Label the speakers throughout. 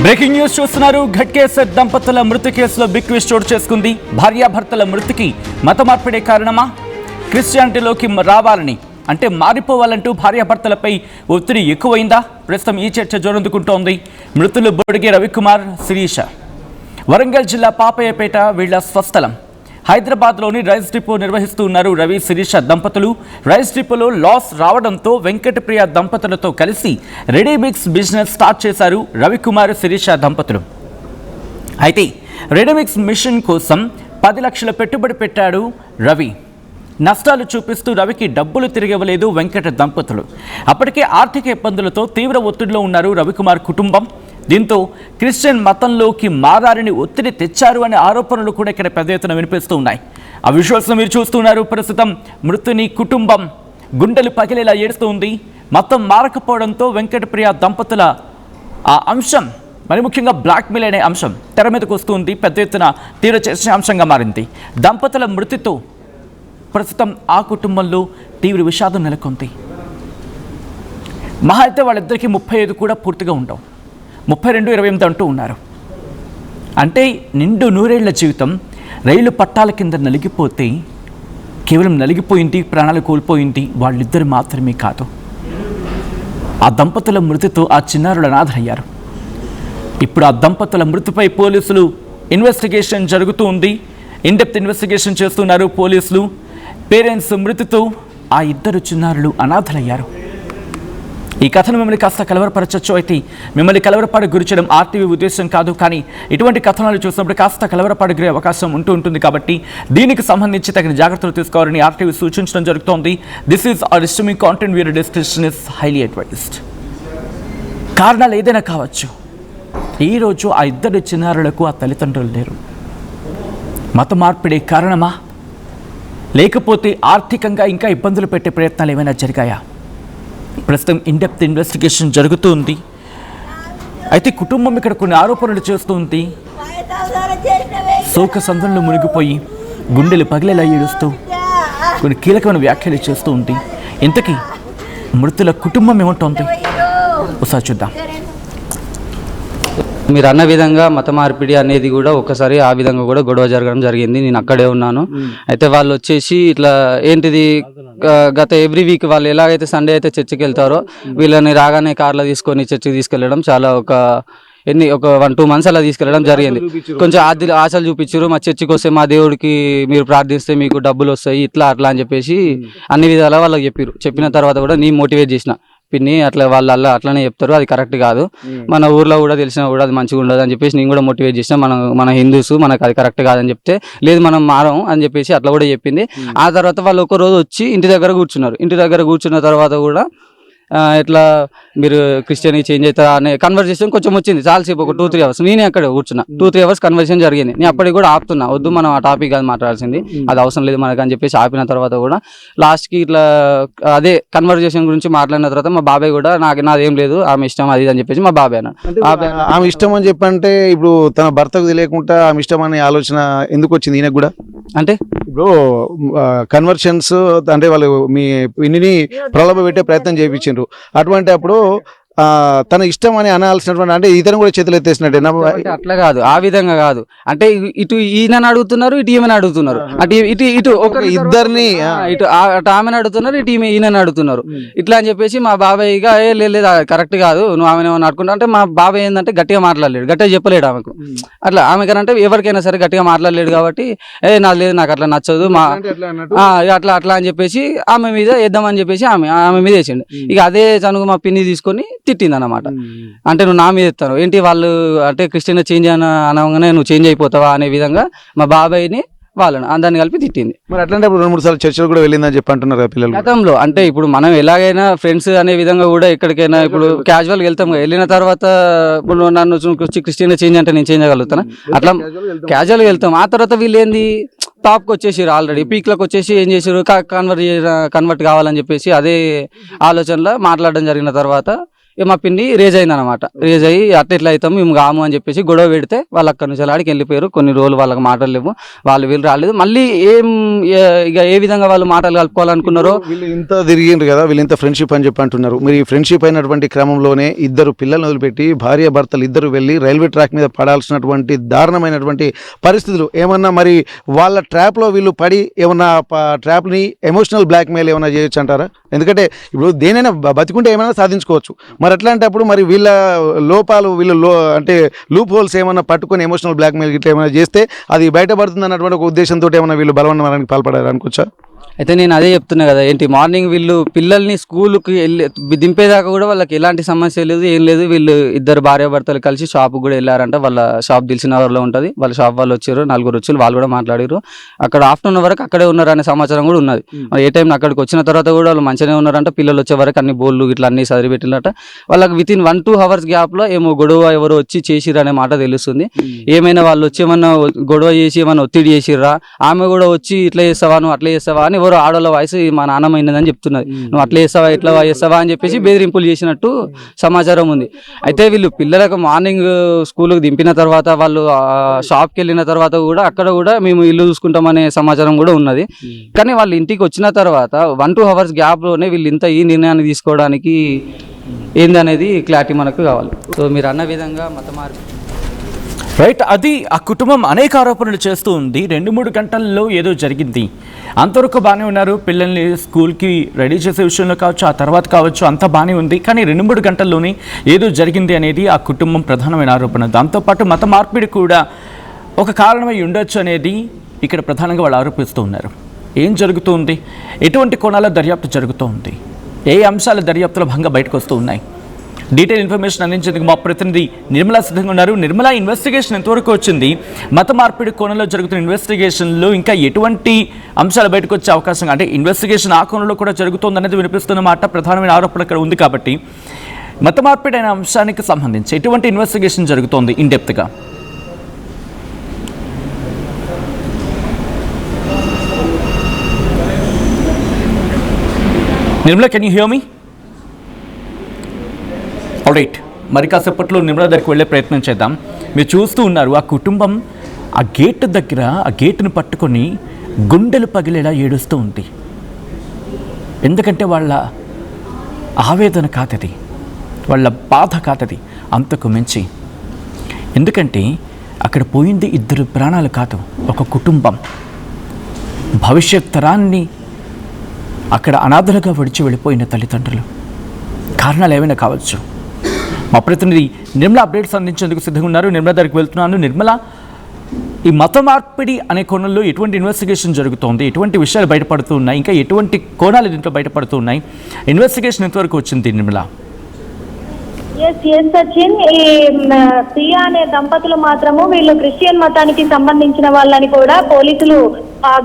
Speaker 1: Breaking news చూస్తున్నారు. ఘట్కేసర్ దంపతుల మృతి కేసులో బిగ్ ట్విస్ట్ చోటు చేసుకుంది. భార్యాభర్తల మృతికి మత మార్పిడే కారణమా? క్రిస్టియానిటీలోకి రావాలని అంటే మారిపోవాలంటూ భార్యాభర్తలపై ఒత్తిడి ఎక్కువైందా? ప్రస్తుతం ఈ చర్చ జోరందుకుంటోంది. మృతులు బొడిగే రవికుమార్, శిరీష. వరంగల్ జిల్లా పాపయ్యపేట వీళ్ల స్వస్థలం. హైదరాబాద్లోని రైస్ డిపో నిర్వహిస్తూ ఉన్నారు రవి, శిరీష దంపతులు. రైస్ డిపోలో లాస్ రావడంతో వెంకటప్రియ దంపతులతో కలిసి రెడీమిక్స్ బిజినెస్ స్టార్ట్ చేశారు రవికుమార్, శిరీష దంపతులు. అయితే రెడీమిక్స్ మిషన్ కోసం 10 లక్షల పెట్టుబడి పెట్టాడు రవి. నష్టాలు చూపిస్తూ రవికి డబ్బులు తిరిగివ్వలేదు వెంకట దంపతులు. అప్పటికే ఆర్థిక ఇబ్బందులతో తీవ్ర ఒత్తిడిలో ఉన్నారు రవికుమార్ కుటుంబం. దీంతో క్రిస్టియన్ మతంలోకి మారాలని ఒత్తిడి తెచ్చారు అనే ఆరోపణలు కూడా ఇక్కడ పెద్ద ఎత్తున వినిపిస్తూ ఉన్నాయి. ఆ విజువల్స్ను మీరు చూస్తున్నారు. ప్రస్తుతం మృతుని కుటుంబం గుండెలు పగిలేలా ఏడుస్తూ ఉంది. మతం మారకపోవడంతో వెంకటప్రియ దంపతుల ఆ అంశం, మరి ముఖ్యంగా బ్లాక్మెయిల్ అనే అంశం తెర మీదకు వస్తుంది. పెద్ద ఎత్తున తీవ్ర చర్చాంశంగా మారింది. దంపతుల మృతితో ప్రస్తుతం ఆ కుటుంబంలో తీవ్ర విషాదం నెలకొంది. మహా అయితే వాళ్ళిద్దరికీ 35 కూడా పూర్తిగా ఉండవు. 32, 28 అంటూ ఉన్నారు. అంటే నిండు నూరేళ్ల జీవితం రైలు పట్టాల కింద నలిగిపోతే కేవలం నలిగిపోయింది, ప్రాణాలు కోల్పోయింది వాళ్ళిద్దరు మాత్రమే కాదు. ఆ దంపతుల మృతితో ఆ చిన్నారులు అనాథలయ్యారు. ఇప్పుడు ఆ దంపతుల మృతిపై పోలీసులు ఇన్వెస్టిగేషన్ జరుగుతూ ఉంది. ఇన్డెప్త్ ఇన్వెస్టిగేషన్ చేస్తున్నారు పోలీసులు. పేరెంట్స్ మృతితో ఆ ఇద్దరు చిన్నారులు అనాథలయ్యారు. ఈ కథను మిమ్మల్ని కాస్త కలవరపరచచ్చు. అయితే మిమ్మల్ని కలవరపాటు గురి చేయడం ఆర్టీవీ ఉద్దేశం కాదు. కానీ ఇటువంటి కథనాలు చూసినప్పుడు కాస్త కలవరపాటు గురే అవకాశం ఉంటుంది. కాబట్టి దీనికి సంబంధించి తగిన జాగ్రత్తలు తీసుకోవాలని ఆర్టీవీ సూచించడం జరుగుతోంది. This is our streaming content, viewer discretion is highly advised. కారణాలు ఏదైనా కావచ్చు. ఈరోజు ఆ ఇద్దరు చిన్నారులకు ఆ తల్లిదండ్రులు లేరు. మత మార్పిడే కారణమా, లేకపోతే ఆర్థికంగా ఇంకా ఇబ్బందులు పెట్టే ప్రయత్నాలు ఏమైనా జరిగాయా? ప్రస్తుతం ఇన్డెప్త్ ఇన్వెస్టిగేషన్ జరుగుతూ ఉంది. అయితే కుటుంబం ఇక్కడ కొన్ని ఆరోపణలు చేస్తూ ఉంది. శోక సందర్లో మునిగిపోయి గుండెలు పగిలేలా ఏడుస్తూ కొన్ని కీలకమైన వ్యాఖ్యలు చేస్తూ ఉంది. ఇంతకీ మృతుల కుటుంబం ఏమంటోంది ఒకసారి చూద్దాం.
Speaker 2: మీరు అన్న విధంగా మత మార్పిడి అనేది కూడా ఒకసారి ఆ విధంగా కూడా గొడవ జరగడం జరిగింది. నేను అక్కడే ఉన్నాను. అయితే వాళ్ళు వచ్చేసి ఇట్లా ఏంటిది, గత ఎవ్రీ వీక్ వాళ్ళు ఎలాగైతే సండే అయితే చర్చికి వెళ్తారో వీళ్ళని రాగానే కార్లో తీసుకొని చర్చికి తీసుకెళ్ళడం చాలా ఒక 1-2 months అలా తీసుకెళ్ళడం జరిగింది. కొంచెం ఆశలు చూపించారు. మా చర్చికి వస్తే మా దేవుడికి మీరు ప్రార్థిస్తే మీకు డబ్బులు వస్తాయి, ఇట్లా అట్లా అని చెప్పేసి అన్ని విధాలా వాళ్ళకి చెప్పారు. చెప్పిన తర్వాత కూడా నేను మోటివేట్ చేసిన, పిన్ని అట్లా వాళ్ళు అట్లనే చెప్తారు, అది కరెక్ట్ కాదు, మన ఊర్లో కూడా తెలిసినా కూడా అది మంచిగా ఉండదు అని చెప్పేసి నేను కూడా మోటివేట్ చేసిన. మన హిందూస్, మనకు అది కరెక్ట్ కాదని చెప్తే లేదు మనం మారం అని చెప్పేసి అట్లా కూడా చెప్పింది. ఆ తర్వాత వాళ్ళు ఒక రోజు వచ్చి ఇంటి దగ్గర కూర్చున్నారు. ఇంటి దగ్గర కూర్చున్న తర్వాత కూడా ఇట్లా మీరు క్రిస్టియన్ చేంజ్ అవుతారా అనే కన్వర్సేషన్ కొంచెం వచ్చింది. చాలాసేపు ఒక 2-3 hours నేనే అక్కడ కూర్చున్నా. 2-3 hours కన్వర్సేషన్ జరిగింది. నేను అప్పటికి కూడా ఆపుతున్నా, వద్దు మనం ఆ టాపిక్ కాదు మాట్లాడాల్సింది, అది అవసరం లేదు మనకు అని చెప్పేసి ఆపిన తర్వాత కూడా లాస్ట్కి ఇట్లా అదే కన్వర్సేషన్ గురించి మాట్లాడిన తర్వాత మా బాబాయ్ కూడా నాదేం లేదు, ఆమె ఇష్టం అది అని చెప్పేసి మా బాబాయ్ అన్నాడు.
Speaker 3: ఆమె ఇష్టం అని చెప్పంటే ఇప్పుడు తన భర్తకు తెలియకుండా ఆమె ఇష్టం అనే ఆలోచన ఎందుకు వచ్చింది ఈయనకు కూడా?
Speaker 2: అంటే
Speaker 3: ఇప్పుడు కన్వర్షన్స్ అంటే వాళ్ళు మీ పిన్నిని ప్రలోభ పెట్టే ప్రయత్నం చేయించారు. అటువంటి అప్పుడు తన ఇష్టం అని అనాల్సినటువంటి, అంటే ఇతను కూడా చేతులు ఎత్తేసినట్టే.
Speaker 2: అట్లా కాదు, ఆ విధంగా కాదు. అంటే ఇటు ఈయనని అడుగుతున్నారు, ఇటు ఈమెను అడుగుతున్నారు. అంటే ఇటు ఒక ఇద్దరిని ఇటు ఆమెను అడుగుతున్నారు, ఇటు ఈయనని అడుగుతున్నారు. ఇట్లా అని చెప్పేసి మా బాబాయ్ ఇక లేదు కరెక్ట్ కాదు, నువ్వు ఆమెను ఏమన్నా అడుకుంటా అంటే మా బాబాయ్ ఏంటంటే గట్టిగా మాట్లాడలేడు, గట్టిగా చెప్పలేడు ఆమెకు. అట్లా ఆమెకనంటే ఎవరికైనా సరే గట్టిగా మాట్లాడలేడు కాబట్టి నాకు లేదు, నాకు అట్లా నచ్చదు మా అట్లా అని చెప్పేసి ఆమె మీద వేద్దామని చెప్పేసి ఆమె మీద వేసిండు. ఇక అదే చనుగు మా పిన్ని తీసుకొని తిట్టింది అన్నమాట. అంటే నువ్వు నా మీద ఎత్తాను ఏంటి, వాళ్ళు అంటే క్రిస్టియన్ చేంజ్ అనగానే నువ్వు చేంజ్ అయిపోతావా అనే విధంగా మా బాబాయ్ని వాళ్ళని అందరిని కలిపి తిట్టింది.
Speaker 3: మరి అట్లాంటి 2-3 సార్లు చర్చలు కూడా వెళ్ళిందని చెప్పి అంటున్నారు పిల్లలు
Speaker 2: గతంలో. అంటే ఇప్పుడు మనం ఎలాగైనా ఫ్రెండ్స్ అనే విధంగా కూడా ఎక్కడికైనా ఇప్పుడు క్యాజువల్గా వెళ్తాం, వెళ్ళిన తర్వాత ఇప్పుడు నన్ను క్రిస్టియన్ చేంజ్ అంటే నేను చేంజ్ అవ్వగలుగుతాను, అట్లా క్యాజువల్గా వెళ్తాం. ఆ తర్వాత వీళ్ళు ఏంది టాప్కి వచ్చేసారు, ఆల్రెడీ పీక్లకు వచ్చేసి ఏం చేసారు, కన్వర్ట్ కావాలని చెప్పేసి అదే ఆలోచనలో మాట్లాడడం జరిగిన తర్వాత మా పిన్ని రేజ్ అయింది అనమాట. రేజ్ అయ్యి అట్లా అవుతాం మేము కాము అని చెప్పేసి గొడవ పెడితే వాళ్ళు అక్కడి నుంచి ఆడికి వెళ్ళిపోయారు. కొన్ని రోజులు వాళ్ళకి మాటలు లేవు, వీళ్ళు రాలేదు. మళ్ళీ ఇక ఏ విధంగా వాళ్ళు మాటలు కలుపుకోవాలనుకున్నారో
Speaker 3: వీళ్ళు ఇంత తిరిగిండ్రు కదా, వీళ్ళు ఇంత ఫ్రెండ్షిప్ అని చెప్పి అంటున్నారు. మీరు ఈ ఫ్రెండ్షిప్ అయినటువంటి క్రమంలోనే ఇద్దరు పిల్లల్ని వదిలిపెట్టి భార్య భర్తలు ఇద్దరు వెళ్ళి రైల్వే ట్రాక్ మీద పడాల్సినటువంటి దారుణమైనటువంటి పరిస్థితులు ఏమన్నా మరి వాళ్ళ ట్రాప్లో వీళ్ళు పడి ఏమన్నా ట్రాప్ని ఎమోషనల్ బ్లాక్మెయిల్ ఏమైనా చేయొచ్చు అంటారా? ఎందుకంటే ఇప్పుడు దేనైనా బతికుంటే ఏమైనా సాధించుకోవచ్చు. మరి అట్లాంటప్పుడు మరి వీళ్ళ లోపాలు అంటే లూప్ హోల్స్ ఏమైనా పట్టుకొని ఎమోషనల్ బ్లాక్మెయిల్ గిట్లా ఏమైనా చేస్తే అది బయటపడుతుంది అన్నటువంటి ఒక ఉద్దేశంతో ఏమైనా వీళ్ళు బలవన్నారానికి పాల్పడారు అనుకోవచ్చా?
Speaker 2: అయితే నేను అదే చెప్తున్నా కదా, ఏంటి మార్నింగ్ వీళ్ళు పిల్లల్ని స్కూల్కి వెళ్ళి దింపేదాకా కూడా వాళ్ళకి ఎలాంటి సమస్య లేదు, ఏం లేదు. వీళ్ళు ఇద్దరు భార్యాభర్తలు కలిసి షాప్కి కూడా వెళ్ళారంట. వాళ్ళ షాప్ దిల్సుఖ్నగర్లో ఉంటుంది. వాళ్ళ షాప్ వాళ్ళు వచ్చారు, 4 వచ్చి వాళ్ళు కూడా మాట్లాడారు. అక్కడ ఆఫ్టర్నూన్ వరకు అక్కడే ఉన్నారనే సమాచారం కూడా ఉన్నది. ఏ టైం అక్కడికి వచ్చిన తర్వాత కూడా వాళ్ళు మంచిగానే ఉన్నారంట. పిల్లలు వచ్చే వరకు అన్ని బోళ్ళు ఇట్లా అన్ని సదిరిపెట్టినట్ట. వాళ్ళకి వితిన్ 1-2 అవర్స్ గ్యాప్లో ఏమో గొడవ ఎవరు వచ్చి చేసిర్రు అనే మాట తెలుస్తుంది. ఏమైనా వాళ్ళు వచ్చి ఏమన్నా గొడవ చేసి ఏమన్నా ఒత్తిడి చేసిర్రా, ఆమె కూడా వచ్చి ఇట్లా చేస్తావా నువ్వు అట్లా చేస్తావా అని ఎవరు ఆడవాళ్ళ వాయిస్ మా నాన్నమ్మ అయినదని చెప్తున్నది. నువ్వు అట్లా చేస్తావా ఇట్లా చేస్తావా అని చెప్పేసి బెదిరింపులు చేసినట్టు సమాచారం ఉంది. అయితే వీళ్ళు పిల్లలకు మార్నింగ్ స్కూల్కి దింపిన తర్వాత వాళ్ళు షాప్కి వెళ్ళిన తర్వాత కూడా అక్కడ కూడా మేము ఇల్లు చూసుకుంటామనే సమాచారం కూడా ఉన్నది. కానీ వాళ్ళు ఇంటికి వచ్చిన తర్వాత 1-2 అవర్స్ గ్యాప్లోనే వీళ్ళు ఇంత ఈ నిర్ణయాన్ని తీసుకోవడానికి ఏందనేది క్లారిటీ మనకు కావాలి. సో మీరు అన్న విధంగా మత మార్పు
Speaker 1: రైట్, అది ఆ కుటుంబం అనేక ఆరోపణలు చేస్తూ ఉంది. 2-3 గంటల్లో ఏదో జరిగింది, అంతవరకు బాగానే ఉన్నారు. పిల్లల్ని స్కూల్కి రెడీ చేసే విషయంలో కావచ్చు, ఆ తర్వాత కావచ్చు, అంతా బాగానే ఉంది. కానీ 2-3 గంటల్లోనే ఏదో జరిగింది అనేది ఆ కుటుంబం ప్రధానమైన ఆరోపణ. దాంతోపాటు మత మార్పిడి కూడా ఒక కారణమై ఉండొచ్చు అనేది ఇక్కడ ప్రధానంగా వాళ్ళు ఆరోపిస్తూ ఉన్నారు. ఏం జరుగుతుంది, ఎటువంటి కోణాల దర్యాప్తు జరుగుతూ ఉంది, ఏ అంశాల దర్యాప్తులో భాగంగా బయటకు వస్తూ ఉన్నాయి, డీటెయిల్ ఇన్ఫర్మేషన్ అందించేందుకు మా ప్రతినిధి నిర్మలా సిద్ధంగా ఉన్నారు. నిర్మలా, ఇన్వెస్టిగేషన్ ఎంతవరకు వచ్చింది? మత మార్పిడి కోణంలో జరుగుతున్న ఇన్వెస్టిగేషన్లో ఇంకా ఎటువంటి అంశాలు బయటకు వచ్చే అవకాశం, అంటే ఇన్వెస్టిగేషన్ ఆ కోణంలో కూడా జరుగుతుంది అనేది వినిపిస్తున్న మాట ప్రధానమైన ఆరోపణ ఇక్కడ ఉంది. కాబట్టి మత మార్పిడి అనే అంశానికి సంబంధించి ఎటువంటి ఇన్వెస్టిగేషన్ జరుగుతోంది ఇన్ డెప్త్గా? Nirmala, can you hear me? Alright, మరి కాసేపట్లో నిర్మలా దగ్గరికి వెళ్ళే ప్రయత్నం చేద్దాం. మీరు చూస్తూ ఉన్నారు ఆ కుటుంబం ఆ గేట్ దగ్గర ఆ గేటును పట్టుకొని గుండెలు పగిలేలా ఏడుస్తూ ఉంది. ఎందుకంటే వాళ్ళ ఆవేదన కాదది, వాళ్ళ బాధ కాదది, అంతకు మించి. ఎందుకంటే అక్కడ పోయింది 2 ప్రాణాలు కాదు, ఒక కుటుంబం. భవిష్యత్ తరాన్ని అక్కడ అనాథలుగా విడిచి వెళ్ళిపోయిన తల్లిదండ్రులు. కారణాలు ఏమైనా కావచ్చు. మా ప్రతినిధి నిర్మలా అప్డేట్స్ అందించేందుకు సిద్ధంగా ఉన్నారు. నిర్మలా దగ్గరికి వెళ్తున్నాను. నిర్మలా, ఈ మత మార్పిడి అనే కోణంలో ఎటువంటి ఇన్వెస్టిగేషన్ జరుగుతోంది, ఎటువంటి విషయాలు బయటపడుతూ ఉన్నాయి, ఇంకా ఎటువంటి కోణాలు దీంట్లో బయటపడుతూ ఉన్నాయి, ఇన్వెస్టిగేషన్ ఎంతవరకు వచ్చింది నిర్మలా?
Speaker 4: ఎస్ సచిన్, ఈ ప్రియా అనే దంపతులు మాత్రము వీళ్ళు క్రిస్టియన్ మతానికి సంబంధించిన వాళ్ళని కూడా పోలీసులు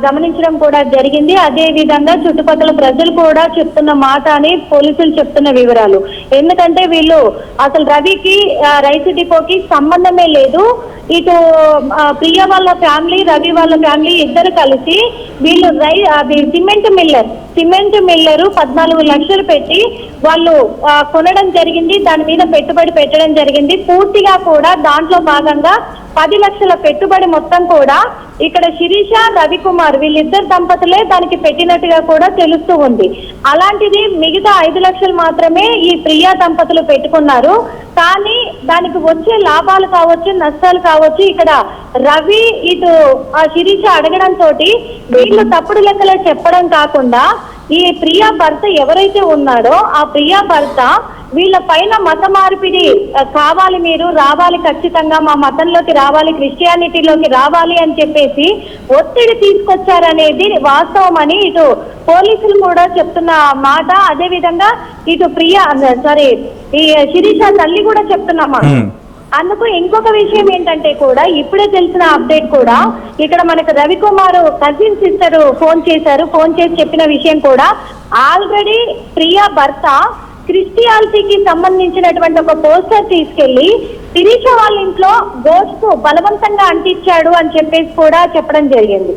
Speaker 4: గమనించడం కూడా జరిగింది. అదే విధంగా చుట్టుపక్కల ప్రజలు కూడా చెప్తున్న మాట అని పోలీసులు చెప్తున్న వివరాలు. ఎందుకంటే వీళ్ళు అసలు రవికి రైస్ డిపోకి సంబంధమే లేదు. ఇటు ప్రియ వాళ్ళ ఫ్యామిలీ, రవి వాళ్ళ ఫ్యామిలీ ఇద్దరు కలిసి వీళ్ళు సిమెంట్ మిల్లరు 14 లక్షలు పెట్టి వాళ్ళు కొనడం జరిగింది. దాని మీద పెట్టుబడి పెట్టడం జరిగింది. పూర్తిగా కూడా దాంట్లో భాగంగా 10 లక్షల పెట్టుబడి మొత్తం కూడా ఇక్కడ శిరీష, రవికుమార్ వీళ్ళిద్దరు దంపతులే దానికి పెట్టినట్టుగా కూడా తెలుస్తూ ఉంది. అలాంటిది మిగతా 5 లక్షలు మాత్రమే ఈ ప్రియా దంపతులు పెట్టుకున్నారు. కానీ దానికి వచ్చే లాభాలు కావచ్చు, నష్టాలు కావచ్చు, ఇక్కడ రవి ఇటు ఆ శిరీష అడగడంతో వీళ్ళు తప్పుడు లెక్కలు చెప్పడం కాకుండా ఈ ప్రియా భర్త ఎవరైతే ఉన్నాడో ఆ ప్రియా భర్త వీళ్ళ పైన మత మార్పిడి కావాలి, మీరు రావాలి, ఖచ్చితంగా మా మతంలోకి రావాలి, క్రిస్టియానిటీలోకి రావాలి అని చెప్పేసి ఒత్తిడి తీసుకొచ్చారనేది వాస్తవం అని ఇటు పోలీసులు కూడా చెప్తున్న మాట. అదే విధంగా ఇటు ఈ శిరీష తల్లి కూడా చెప్తున్నామా. అందుకు ఇంకొక విషయం ఏంటంటే కూడా ఇప్పుడే తెలిసిన అప్డేట్ కూడా ఇక్కడ మనకు రవికుమార్ కజిన్ సిస్టర్ ఫోన్ చేసి చెప్పిన విషయం కూడా ఆల్రెడీ ప్రియా భర్త క్రిస్టియానిటీకి సంబంధించినటువంటి ఒక పోస్టర్ తీసుకెళ్లి శిరీష వాళ్ళ ఇంట్లో గోష్కు బలవంతంగా అంటించాడు అని చెప్పేసి కూడా చెప్పడం జరిగింది.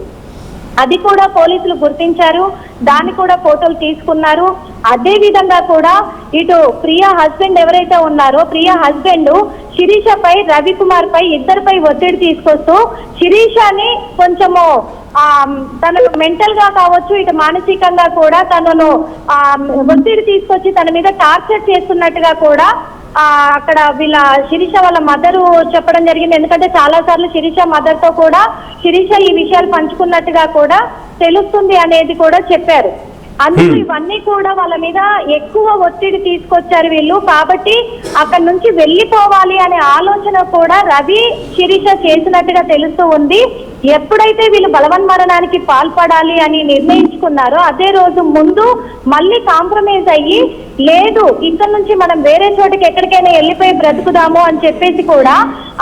Speaker 4: అది కూడా పోలీసులు గుర్తించారు, దాన్ని కూడా ఫోటోలు తీసుకున్నారు. అదే విధంగా కూడా ఇటు ప్రియా హస్బెండ్ ఎవరైతే ఉన్నారో, ప్రియా హస్బెండ్ శిరీషపై, రవికుమార్ పై, ఇద్దరిపై ఒత్తిడి తీసుకొస్తూ శిరీషని కొంచెము తనకు మెంటల్ గా కావచ్చు, ఇటు మానసికంగా కూడా తనను ఒత్తిడి తీసుకొచ్చి తన మీద టార్చర్ చేస్తున్నట్టుగా కూడా అక్కడ వీళ్ళ శిరీష వాళ్ళ మదరు చెప్పడం జరిగింది. ఎందుకంటే చాలా సార్లు శిరీష మదర్ తో కూడా శిరీష ఈ విషయాలు పంచుకున్నట్టుగా కూడా తెలుస్తుంది అనేది కూడా చెప్పారు. అందుకు ఇవన్నీ కూడా వాళ్ళ మీద ఎక్కువ ఒత్తిడి తీసుకొచ్చారు వీళ్ళు. కాబట్టి అక్కడ నుంచి వెళ్ళిపోవాలి అనే ఆలోచన కూడా రవి, శిరీష చేసినట్టుగా తెలుస్తూ ఉంది. ఎప్పుడైతే వీళ్ళు బలవన్మరణానికి పాల్పడాలి అని నిర్ణయించుకున్నారో అదే రోజు ముందు మళ్ళీ కాంప్రమైజ్ అయ్యి, లేదు ఇక్కడ నుంచి మనం వేరే చోటికి ఎక్కడికైనా వెళ్ళిపోయి బ్రతుకుదాము అని చెప్పేసి కూడా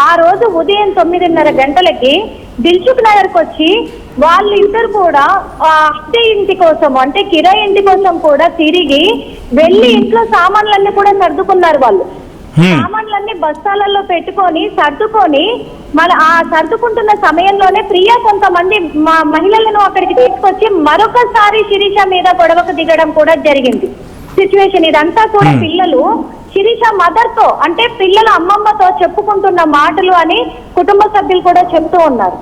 Speaker 4: ఆ రోజు ఉదయం 9:30 గంటలకి దిల్సుఖ్ నగర్కి వచ్చి వాళ్ళిద్దరు కూడా అద్దె ఇంటి కోసం, అంటే కిరాయి ఇంటి కోసం కూడా తిరిగి వెళ్ళి ఇంట్లో సామాన్లన్నీ కూడా సర్దుకున్నారు. వాళ్ళు సామాన్లన్నీ బస్తాలలో పెట్టుకొని సర్దుకొని మన ఆ సర్దుకుంటున్న సమయంలోనే ప్రియా కొంతమంది మహిళలను అక్కడికి తీసుకొచ్చి మరొకసారి శిరీష మీద గొడవకు దిగడం కూడా జరిగింది సిచ్యువేషన్. ఇదంతా కూడా పిల్లలు శిరీష మదర్ తో, అంటే పిల్లల అమ్మమ్మతో చెప్పుకుంటున్న మాటలు అని కుటుంబ సభ్యులు కూడా చెప్తూ ఉన్నారు.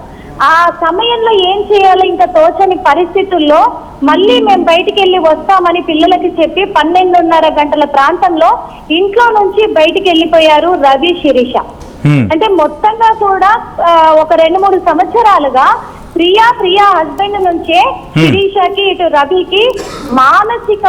Speaker 4: ఆ సమయంలో ఏం చేయాలో ఇంకా తోచని పరిస్థితుల్లో మళ్ళీ మేము బయటికి వెళ్ళి వస్తామని పిల్లలకి చెప్పి 12:30 గంటల ప్రాంతంలో ఇంట్లో నుంచి బయటికి వెళ్ళిపోయారు రవి, శిరీష. అంటే మొత్తంగా కూడా ఒక 2-3 సంవత్సరాలుగా ప్రియా హస్బెండ్ నుంచే శిరీషకి, ఇటు రవికి మానసిక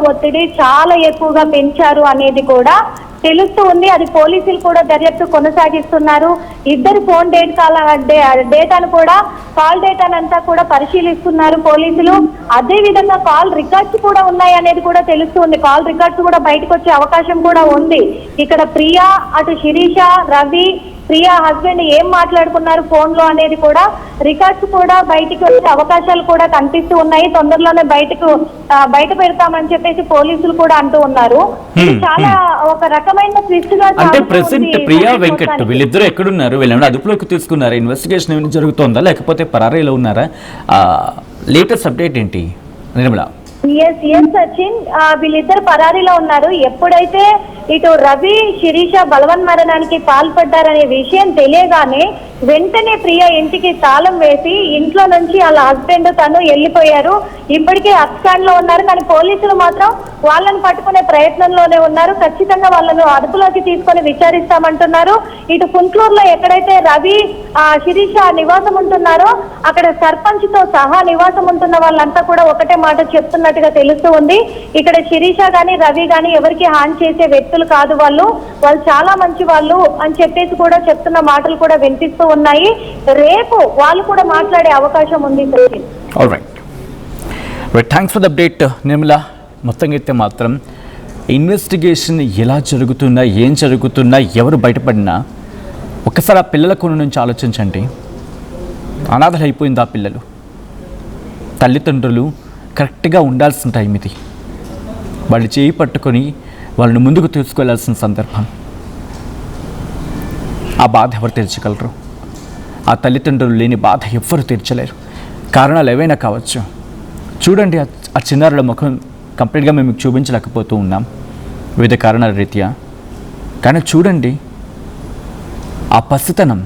Speaker 4: ఒత్తిడి చాలా ఎక్కువగా పెంచారు అనేది కూడా తెలుస్తూ ఉంది. అది పోలీసులు కూడా దర్యాప్తు కొనసాగిస్తున్నారు. ఇద్దరు ఫోన్ డేటాను కూడా, కాల్ డేటానంతా కూడా పరిశీలిస్తున్నారు పోలీసులు. అదే విధంగా కాల్ రికార్డ్స్ కూడా ఉన్నాయి అనేది కూడా తెలుస్తుంది. కాల్ రికార్డ్స్ కూడా బయటకు వచ్చే అవకాశం కూడా ఉంది. ఇక్కడ ప్రియా, అటు శిరీష, రవి, ప్రియా హస్బెండ్ ఏం మాట్లాడుకున్నారు ఫోన్ లో అనేది కూడా రికార్డ్స్ కూడా బయటికి వచ్చే అవకాశాలు కూడా కనిపిస్తూ ఉన్నాయి. తొందరలోనే బయట పెడతామని చెప్పేసి పోలీసులు కూడా అంటూ ఉన్నారు. చాలా ఒక రకమైన ట్విస్ట్ గా,
Speaker 1: అంటే ప్రెసెంట్ ప్రియా, వెంకట్ వీళ్ళిద్దరూ ఎక్కడున్నారు? వీళ్ళని అదుపులోకి తీసుకున్నారా? ఇన్వెస్టిగేషన్ ఏమైనా జరుగుతుందా, లేకపోతే పరారీలో ఉన్నారా? లేటెస్ట్ అప్డేట్ ఏంటి నిర్మల?
Speaker 4: ఎస్ సచిన్, వీళ్ళిద్దరు పరారీలో ఉన్నారు. ఎప్పుడైతే ఇటు రవి, శిరీష బలవన్మరణానికి పాల్పడ్డారనే విషయం తెలియగానే వెంటనే ప్రియా ఇంటికి తాళం వేసి ఇంట్లో నుంచి వాళ్ళ హస్బెండ్ తను వెళ్ళిపోయారు. ఇప్పటికే అబ్స్కాండ్ లో ఉన్నారు. కానీ పోలీసులు మాత్రం వాళ్ళని పట్టుకునే ప్రయత్నంలోనే ఉన్నారు. ఖచ్చితంగా వాళ్ళను అదుపులోకి తీసుకొని విచారిస్తామంటున్నారు. ఇటు కుంట్లూరులో ఎక్కడైతే రవి, శిరీష నివాసం ఉంటున్నారో అక్కడ సర్పంచ్ తో సహా నివాసం ఉంటున్న వాళ్ళంతా కూడా ఒకటే మాట చెప్తున్నట్టుగా తెలుస్తూ ఉంది. ఇక్కడ శిరీష గాని, రవి గాని ఎవరికి హాని చేసే వ్యక్తులు కాదు, వాళ్ళు చాలా మంచి వాళ్ళు అని చెప్పేసి కూడా చెప్తున్న మాటలు కూడా వినిపిస్తూ ఉన్నాయి. రేపు వాళ్ళు కూడా మాట్లాడే అవకాశం ఉంది.
Speaker 1: Thanks for the update Nirmala. మొత్తంగా అయితే మాత్రం ఇన్వెస్టిగేషన్ ఎలా జరుగుతున్నా, ఏం జరుగుతున్నా, ఎవరు బయటపడినా ఒక్కసారి ఆ పిల్లల కొను నుంచి ఆలోచించండి. అనాథలు అయిపోయింది ఆ పిల్లలు. తల్లిదండ్రులు కరెక్ట్గా ఉండాల్సిన టైం ఇది. వాళ్ళు చేయి పట్టుకొని వాళ్ళని ముందుకు తీసుకెళ్లాల్సిన సందర్భం. ఆ బాధ ఎవరు తీర్చగలరు? ఆ తల్లిదండ్రులు లేని బాధ ఎవ్వరు తీర్చలేరు. కారణాలు ఏవైనా కావచ్చు. చూడండి, ఆ చిన్నారుల ముఖం కంప్లీట్గా మేము చూపించలేకపోతూ ఉన్నాం వివిధ కారణాల రీత్యా. కానీ చూడండి ఆ పసితనం,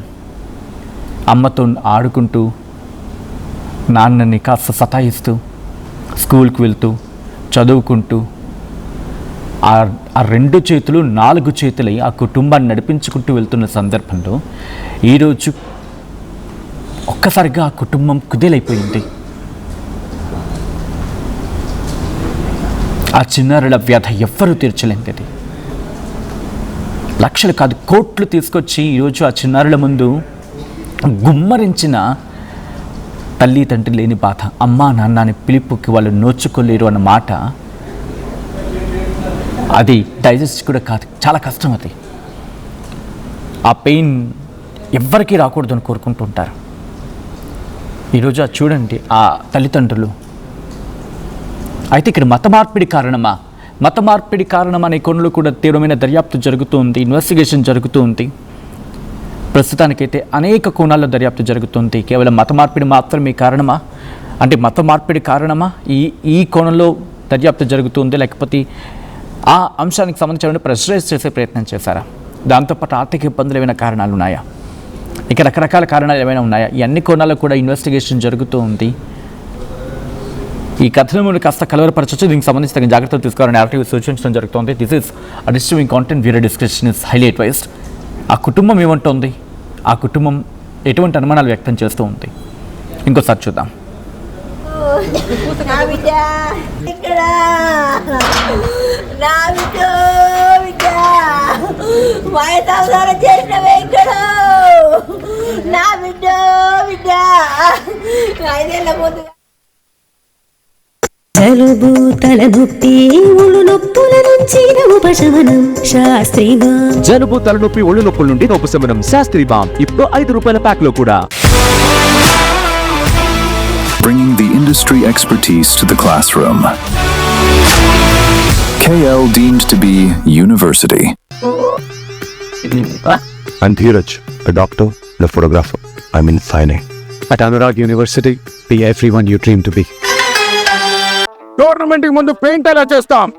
Speaker 1: అమ్మతో ఆడుకుంటూ, నాన్నని కాస్త సతాయిస్తూ, స్కూల్కి వెళ్తూ, చదువుకుంటూ, ఆ 2 చేతులు 4 చేతులై ఆ కుటుంబాన్ని నడిపించుకుంటూ వెళ్తున్న సందర్భంలో ఈరోజు ఒక్కసారిగా ఆ కుటుంబం కుదేలైపోయింది. ఆ చిన్నారుల వ్యధ ఎవ్వరూ తీర్చలేనిది. లక్షలు కాదు, కోట్లు తీసుకొచ్చి ఈరోజు ఆ చిన్నారుల ముందు గుమ్మరించిన తల్లి తండ్రి లేని బాధ, అమ్మా నాన్న అని పిలుపుకి వాళ్ళు నోచుకోలేరు అన్న మాట, అది డైజెస్ట్ కూడా కాదు, చాలా కష్టం. అది ఆ పెయిన్ ఎవ్వరికీ రాకూడదు అని కోరుకుంటుంటారు. ఈరోజు అది చూడండి ఆ తల్లిదండ్రులు. అయితే ఇక్కడ మత మార్పిడి కారణమా అనే కోణంలో కూడా తీవ్రమైన దర్యాప్తు జరుగుతూ ఉంది, ఇన్వెస్టిగేషన్ జరుగుతూ ఉంది. ప్రస్తుతానికైతే అనేక కోణాల్లో దర్యాప్తు జరుగుతుంది. కేవలం మత మార్పిడి మాత్రమే కారణమా, అంటే మత మార్పిడి కారణమా ఈ కోణంలో దర్యాప్తు జరుగుతుంది, లేకపోతే ఆ అంశానికి సంబంధించిన ప్రెషరైజ్ చేసే ప్రయత్నం చేశారా? దాంతోపాటు ఆర్థిక ఇబ్బందులు ఏమైనా కారణాలు ఉన్నాయా? ఇక రకరకాల కారణాలు ఏమైనా ఉన్నాయా? ఈ అన్ని కోణాల్లో కూడా ఇన్వెస్టిగేషన్ జరుగుతూ ఉంది. ఈ కథనం కాస్త కలవరపరచవచ్చు. దీనికి సంబంధించి తగిన జాగ్రత్తలు తీసుకోవాలని ఆర్టీవీ సూచించడం జరుగుతుంది. This is disturbing content. వీరే డిస్కషన్ ఇస్ హైలీ అడ్వైస్డ్. ఆ కుటుంబం ఏమంటుంది, ఆ కుటుంబం ఎటువంటి అనుమానాలు వ్యక్తం చేస్తూ ఉంది, ఇంకోసారి చూద్దాం.
Speaker 5: నా బిడ్డ ఇక్కడ, నా బిడ్డ బిడ్డ మాయ సంసారం చేసినవే ఇక్కడ, నా బిడ్డ బిడ్డ 5 ఏళ్ళ ముందు
Speaker 6: జలుబు తలనొప్పి ఒళ్ళు నొప్పుల నుంచి ఉపశమనం శాస్త్రి బామ్.
Speaker 7: జలుబు తలనొప్పి ఒళ్ళు నొప్పుల నుండి ఉపశమనం శాస్త్రి బామ్ ఇప్పుడు 5 రూపాయల ప్యాక్ లో కూడా.
Speaker 8: Bringing the industry expertise to the classroom. KL deemed to be university.
Speaker 9: I'm Dheeraj, a doctor and a photographer. I'm in fine art. At Anurag University, be everyone you dream to be.
Speaker 7: Tournament కి ముందు paint ఎలా చేస్తాం,